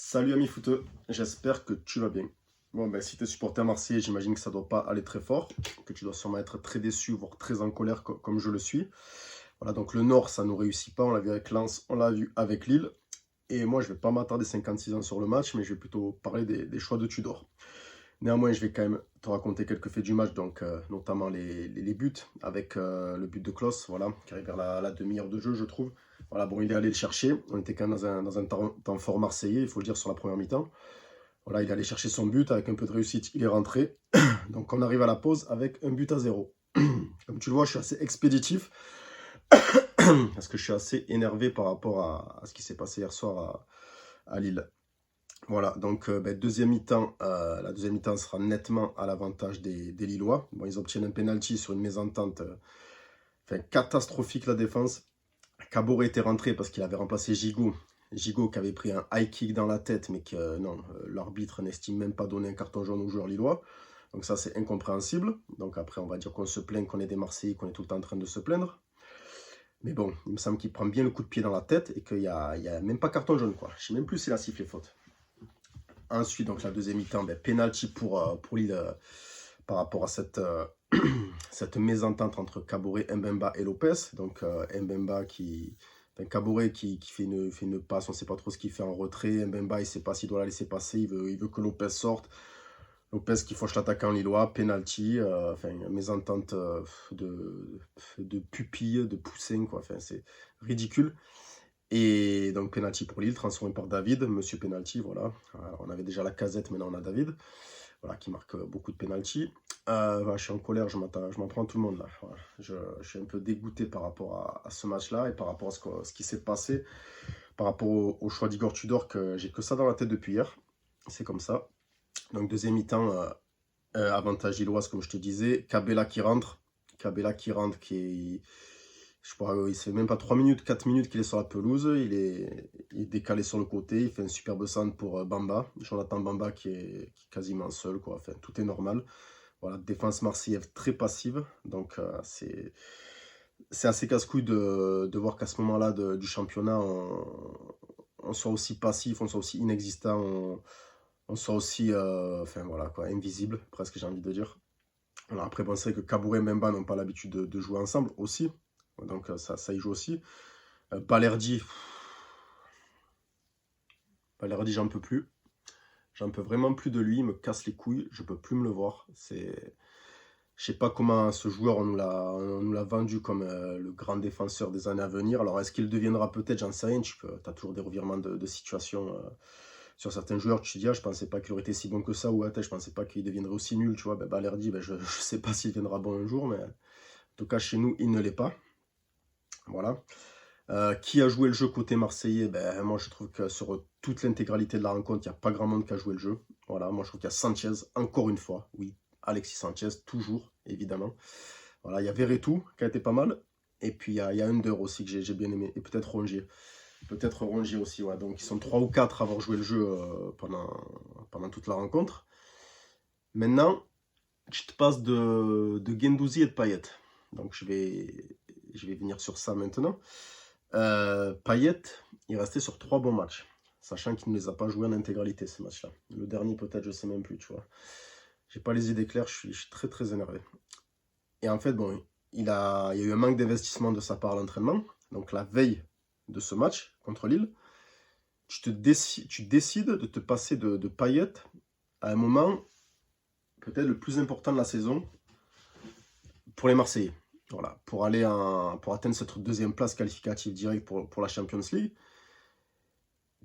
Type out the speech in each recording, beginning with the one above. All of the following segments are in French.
Salut ami footeux, j'espère que tu vas bien. Bon, ben, si tu es supporter marseillais, j'imagine que ça ne doit pas aller très fort, que tu dois sûrement être très déçu, voire très en colère comme je le suis. Voilà, donc le Nord, ça ne nous réussit pas, on l'a vu avec Lens, on l'a vu avec Lille. Et moi, je ne vais pas m'attarder 56 ans sur le match, mais je vais plutôt parler des choix de Tudor. Néanmoins, je vais quand même te raconter quelques faits du match, donc notamment les buts, avec le but de Klose, voilà, qui arrive vers la demi-heure de jeu, je trouve. Voilà, bon, il est allé le chercher. On était quand même dans un temps fort marseillais, il faut le dire, sur la première mi-temps. Voilà, il est allé chercher son but avec un peu de réussite, il est rentré. Donc on arrive à la pause avec un but à 0. Comme tu le vois, je suis assez expéditif parce que je suis assez énervé par rapport à ce qui s'est passé hier soir à Lille. Voilà, donc deuxième mi-temps, la deuxième mi-temps sera nettement à l'avantage des Lillois. Bon, ils obtiennent un penalty sur une mésentente catastrophique, la défense. Caboret était rentré parce qu'il avait remplacé Gigot. Gigot qui avait pris un high kick dans la tête, mais que non, l'arbitre n'estime même pas donner un carton jaune aux joueurs lillois. Donc ça, c'est incompréhensible. Donc après, on va dire qu'on se plaint, qu'on est des Marseillais, qu'on est tout le temps en train de se plaindre. Mais bon, il me semble qu'il prend bien le coup de pied dans la tête et qu'il n'y a même pas carton jaune, quoi. Je ne sais même plus s'il a sifflé faute. Ensuite, donc la deuxième mi-temps, penalty pour Lille par rapport à cette mésentente entre Caboret, Mbemba et Lopez. Donc Mbemba Caboret qui fait une passe, on ne sait pas trop ce qu'il fait en retrait. Mbemba, il ne sait pas s'il doit la laisser passer, il veut que Lopez sorte. Lopez qui fauche l'attaquant lillois, penalty, mésentente de pupille, de poussin, quoi. Enfin, c'est ridicule. Et donc penalty pour Lille, transformé par David, monsieur penalty, voilà. Alors, on avait déjà la Casette, maintenant on a David, voilà, qui marque beaucoup de penalty. Voilà, je suis en colère, je m'en prends tout le monde là. Voilà. Je suis un peu dégoûté par rapport à ce match-là et par rapport à ce qui s'est passé, par rapport au choix d'Igor Tudor, que j'ai que ça dans la tête depuis hier. C'est comme ça. Donc deuxième mi-temps, avantage lilloise comme je te disais. Cabella qui rentre, qui est... Je crois qu'il ne fait même pas 3 minutes, 4 minutes qu'il est sur la pelouse. Il est décalé sur le côté. Il fait un superbe centre pour Bamba. Jonathan Bamba qui est quasiment seul, quoi. Enfin, tout est normal. Voilà, défense marseillaise très passive. Donc, c'est assez casse-couille de voir qu'à ce moment-là du championnat, on soit aussi passif, on soit aussi inexistant, on soit aussi enfin, voilà, quoi, invisible, presque, j'ai envie de dire. Alors, après, bon, c'est vrai que Caboret et Mbemba n'ont pas l'habitude de jouer ensemble aussi. Donc ça y joue aussi. Balerdi, j'en peux plus. J'en peux vraiment plus de lui, il me casse les couilles, je peux plus me le voir. Je sais pas comment ce joueur, on nous l'a vendu comme le grand défenseur des années à venir. Alors est-ce qu'il deviendra peut-être, j'en sais rien, tu as toujours des revirements de situation sur certains joueurs. Tu te dis, ah, je pensais pas qu'il aurait été si bon que ça, ou je pensais pas qu'il deviendrait aussi nul, tu vois. Balerdi, je sais pas s'il deviendra bon un jour, mais en tout cas chez nous, il ne l'est pas. Voilà. Qui a joué le jeu côté marseillais? Moi, je trouve que sur toute l'intégralité de la rencontre, il n'y a pas grand monde qui a joué le jeu. Voilà, moi, je trouve qu'il y a Sanchez, encore une fois. Oui, Alexis Sanchez, toujours, évidemment. Voilà, il y a Verretou, qui a été pas mal. Et puis, il y a Under aussi, que j'ai bien aimé. Et peut-être Rongier. Peut-être Rongier aussi, ouais. Donc, ils sont 3 ou 4 à avoir joué le jeu pendant toute la rencontre. Maintenant, je te passe de Guendouzi et de Payet. Donc, je vais venir sur ça maintenant. Payet, il restait sur 3 bons matchs, sachant qu'il ne les a pas joués en intégralité, ces matchs-là. Le dernier, peut-être, je ne sais même plus, tu vois. J'ai pas les idées claires, je suis très très énervé. Et en fait, bon, il y a eu un manque d'investissement de sa part à l'entraînement. Donc la veille de ce match contre Lille, tu décides de te passer de Payet à un moment peut-être le plus important de la saison pour les Marseillais. Voilà, pour atteindre cette deuxième place qualificative directe pour la Champions League.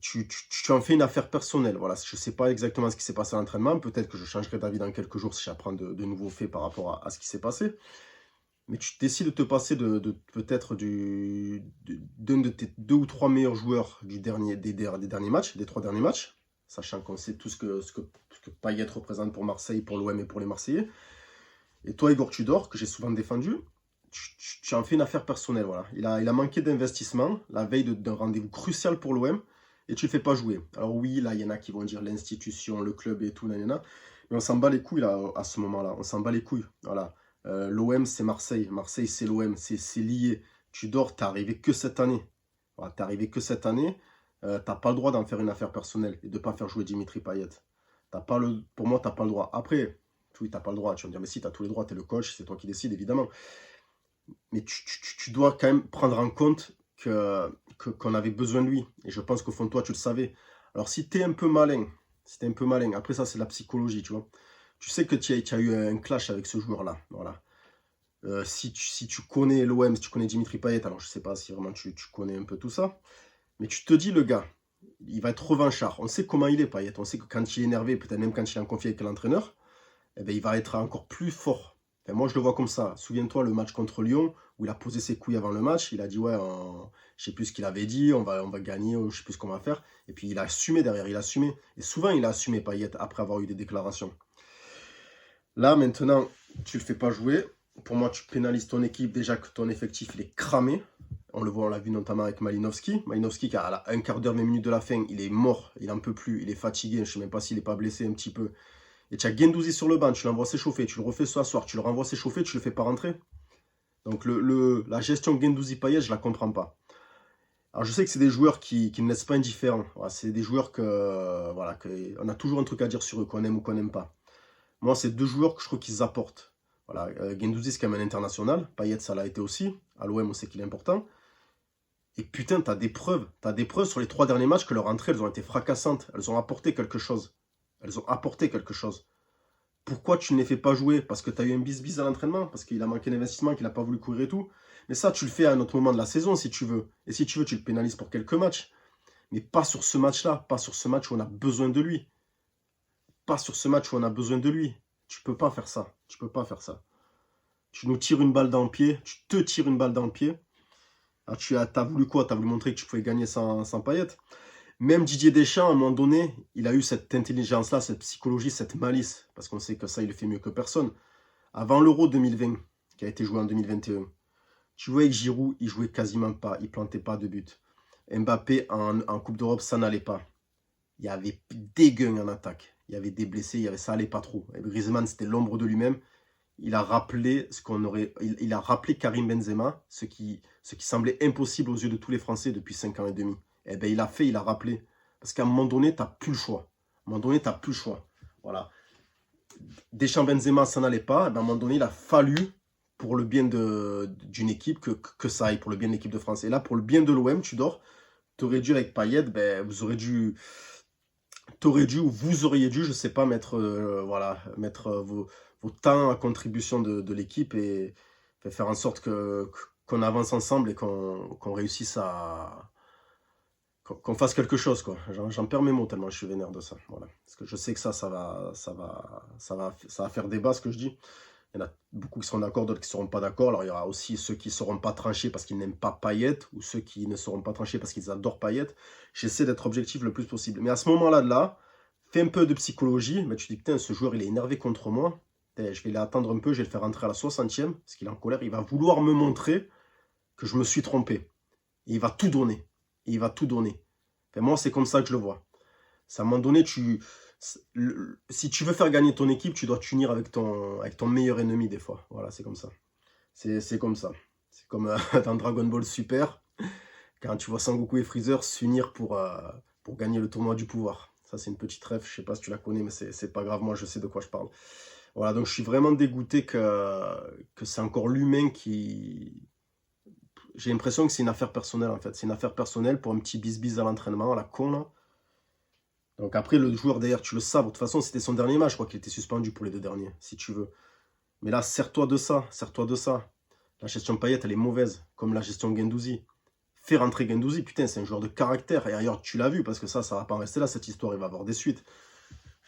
Tu en fais une affaire personnelle. Voilà, je ne sais pas exactement ce qui s'est passé à l'entraînement. Peut-être que je changerai d'avis dans quelques jours si j'apprends de nouveaux faits par rapport à ce qui s'est passé. Mais tu décides de te passer peut-être d'un de tes 2 ou 3 meilleurs joueurs des derniers matchs, des 3 derniers matchs, sachant qu'on sait tout ce que Payet représente pour Marseille, pour l'OM et pour les Marseillais. Et toi, Igor Tudor, que j'ai souvent défendu, tu en fais une affaire personnelle. Voilà. Il a manqué d'investissement la veille d'un rendez-vous crucial pour l'OM. Et tu ne le fais pas jouer. Alors oui, là, il y en a qui vont dire l'institution, le club et tout, nanana, mais on s'en bat les couilles là, à ce moment-là. On s'en bat les couilles. Voilà. L'OM, c'est Marseille. Marseille, c'est l'OM. C'est lié. Tu dors, t'es arrivé que cette année. Voilà, t'es arrivé que cette année. T'as pas le droit d'en faire une affaire personnelle et de pas faire jouer Dimitri Payet. Pour moi, t'as pas le droit. Après, oui, t'as pas le droit. Tu vas me dire, mais si, t'as tous les droits, t'es le coach, c'est toi qui décides, évidemment. Mais tu dois quand même prendre en compte qu'on avait besoin de lui. Et je pense qu'au fond de toi, tu le savais. Alors, si t'es un peu malin, après ça, c'est de la psychologie, tu vois. Tu sais que tu as eu un clash avec ce joueur-là. Voilà. Si tu connais l'OM, si tu connais Dimitri Payet, alors je sais pas si vraiment tu connais un peu tout ça, mais tu te dis, le gars, il va être revanchard. On sait comment il est, Payet. On sait que quand il est énervé, peut-être même quand il est en conflit avec l'entraîneur, eh ben, il va être encore plus fort. Enfin, moi, je le vois comme ça. Souviens-toi, le match contre Lyon, où il a posé ses couilles avant le match, il a dit, ouais, je sais plus ce qu'il avait dit, on va gagner, je sais plus ce qu'on va faire. Et puis, il a assumé derrière, il a assumé. Et souvent, il a assumé, Payet, après avoir eu des déclarations. Là, maintenant, tu le fais pas jouer. Pour moi, tu pénalises ton équipe. Déjà que ton effectif, il est cramé. On le voit, on l'a vu notamment avec Malinowski. Malinowski, qui à un quart d'heure, 20 minutes de la fin, il est mort. Il n'en peut plus. Il est fatigué. Je ne sais même pas s'il n'est pas blessé un petit peu. Et tu as Guendouzi sur le banc. Tu l'envoies s'échauffer. Tu le refais ce soir. Tu le renvoies s'échauffer. Tu ne le fais pas rentrer. Donc, la gestion Guendouzi-Payet, je ne la comprends pas. Alors, je sais que c'est des joueurs qui ne laissent pas indifférents. Voilà, c'est des joueurs voilà, on a toujours un truc à dire sur eux, qu'on aime ou qu'on n'aime pas. Moi, c'est deux joueurs que je trouve qu'ils apportent. Voilà, Guendouzi, c'est quand même un international. Payet, ça l'a été aussi. À l'OM, on sait qu'il est important. Et putain, t'as des preuves. T'as des preuves sur les 3 derniers matchs que leur entrée, elles ont été fracassantes. Elles ont apporté quelque chose. Elles ont apporté quelque chose. Pourquoi tu ne les fais pas jouer? Parce que tu as eu un bis-bis à l'entraînement? Parce qu'il a manqué d'investissement, qu'il n'a pas voulu courir et tout? Mais ça, tu le fais à un autre moment de la saison, si tu veux. Et si tu veux, tu le pénalises pour quelques matchs. Mais pas sur ce match-là. Pas sur ce match où on a besoin de lui. Pas sur ce match où on a besoin de lui. Tu peux pas faire ça. Tu peux pas faire ça. Tu nous tires une balle dans le pied. Tu te tires une balle dans le pied. Alors, tu as voulu quoi? Tu as voulu montrer que tu pouvais gagner sans Payet. Même Didier Deschamps, à un moment donné, il a eu cette intelligence-là, cette psychologie, cette malice. Parce qu'on sait que ça, il le fait mieux que personne. Avant l'Euro 2020, qui a été joué en 2021, tu voyais que Giroud, il jouait quasiment pas. Il plantait pas de but. Mbappé, en Coupe d'Europe, ça n'allait pas. Il y avait des guns en attaque. Il y avait des blessés, ça allait pas trop. Et Griezmann, c'était l'ombre de lui-même. Il a rappelé il a rappelé Karim Benzema, ce qui semblait impossible aux yeux de tous les Français depuis 5 ans et demi. Eh bien, il a rappelé. Parce qu'à un moment donné, tu n'as plus le choix. À un moment donné, tu n'as plus le choix. Voilà. Deschamps Benzema, ça n'allait pas. Eh bien, à un moment donné, il a fallu, pour le bien d'une équipe, que ça aille, pour le bien de l'équipe de France. Et là, pour le bien de l'OM, tu aurais dû, avec Payet, ben, vous auriez dû, ou vous auriez dû, je ne sais pas, mettre vos temps à contribution de l'équipe et faire en sorte qu'on avance ensemble et qu'on réussisse qu'on fasse quelque chose, quoi. J'en perds mes mots tellement je suis vénère de ça. Voilà. Parce que je sais que ça va faire débat, ce que je dis. Il y en a beaucoup qui seront d'accord, d'autres qui ne seront pas d'accord. Alors, il y aura aussi ceux qui ne seront pas tranchés parce qu'ils n'aiment pas Payet ou ceux qui ne seront pas tranchés parce qu'ils adorent Payet. J'essaie d'être objectif le plus possible. Mais à ce moment-là, fais un peu de psychologie. Mais tu te dis, putain, ce joueur, il est énervé contre moi. Je vais l'attendre un peu, je vais le faire rentrer à la 60e, parce qu'il est en colère. Il va vouloir me montrer que je me suis trompé. Et il va tout donner. Et il va tout donner. Enfin, moi, c'est comme ça que je le vois. C'est à un moment donné, si tu veux faire gagner ton équipe, tu dois t'unir avec ton meilleur ennemi des fois. Voilà, c'est comme ça. C'est comme ça. C'est comme dans Dragon Ball Super, quand tu vois Sangoku et Freezer s'unir pour gagner le tournoi du pouvoir. Ça, c'est une petite ref, je sais pas si tu la connais, mais c'est pas grave, moi je sais de quoi je parle. Voilà, donc je suis vraiment dégoûté que c'est encore l'humain qui... J'ai l'impression que c'est une affaire personnelle, en fait. C'est une affaire personnelle pour un petit bis-bis à l'entraînement, à la con, là. Donc après, le joueur, d'ailleurs, tu le sais, de toute façon, c'était son dernier match. Je crois qu'il était suspendu pour les 2 derniers, si tu veux. Mais là, sers-toi de ça, sers-toi de ça. La gestion Payet, elle est mauvaise, comme la gestion Guendouzi. Fais rentrer Guendouzi, putain, c'est un joueur de caractère. Et ailleurs, tu l'as vu, parce que ça va pas en rester là, cette histoire, il va avoir des suites.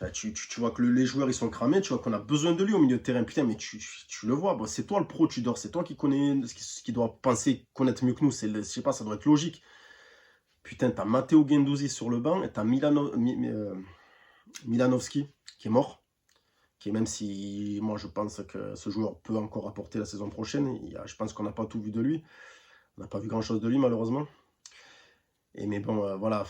Enfin, tu vois que les joueurs, ils sont cramés, tu vois qu'on a besoin de lui au milieu de terrain. Putain, mais tu le vois, bon, c'est toi le pro, Tudor, c'est toi qui connais, qui doit penser, connaître mieux que nous. Je sais pas, ça doit être logique. Putain, t'as Matteo Guendouzi sur le banc et t'as Milanovski qui est mort. Qui, même si moi je pense que ce joueur peut encore apporter la saison prochaine, je pense qu'on n'a pas tout vu de lui. On n'a pas vu grand chose de lui malheureusement. Mais bon, voilà,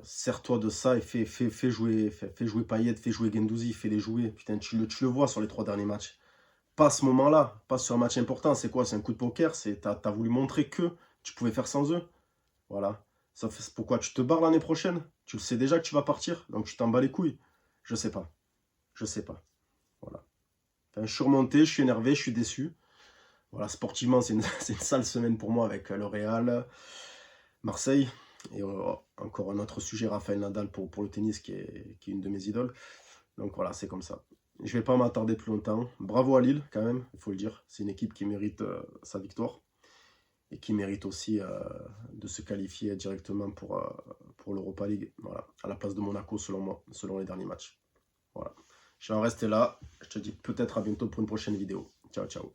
sers-toi de ça et fais jouer Payet, fais jouer Guendouzi, fais-les jouer. Putain, tu le vois sur les 3 derniers matchs. Pas à ce moment-là, pas sur un match important. C'est quoi? C'est un coup de poker. T'as voulu montrer que tu pouvais faire sans eux. Voilà. Pourquoi tu te barres l'année prochaine? Tu le sais déjà que tu vas partir, donc tu t'en bats les couilles. Je sais pas. Je sais pas. Voilà. Enfin, je suis remonté, je suis énervé, je suis déçu. Voilà, sportivement, c'est une, une sale semaine pour moi avec le Real, Marseille. Et encore un autre sujet, Rafael Nadal pour le tennis, qui est une de mes idoles. Donc voilà, c'est comme ça. Je ne vais pas m'attarder plus longtemps. Bravo à Lille, quand même, il faut le dire. C'est une équipe qui mérite sa victoire et qui mérite aussi de se qualifier directement pour l'Europa League. Voilà, à la place de Monaco, selon moi, selon les derniers matchs. Voilà. Je vais en rester là. Je te dis peut-être à bientôt pour une prochaine vidéo. Ciao, ciao.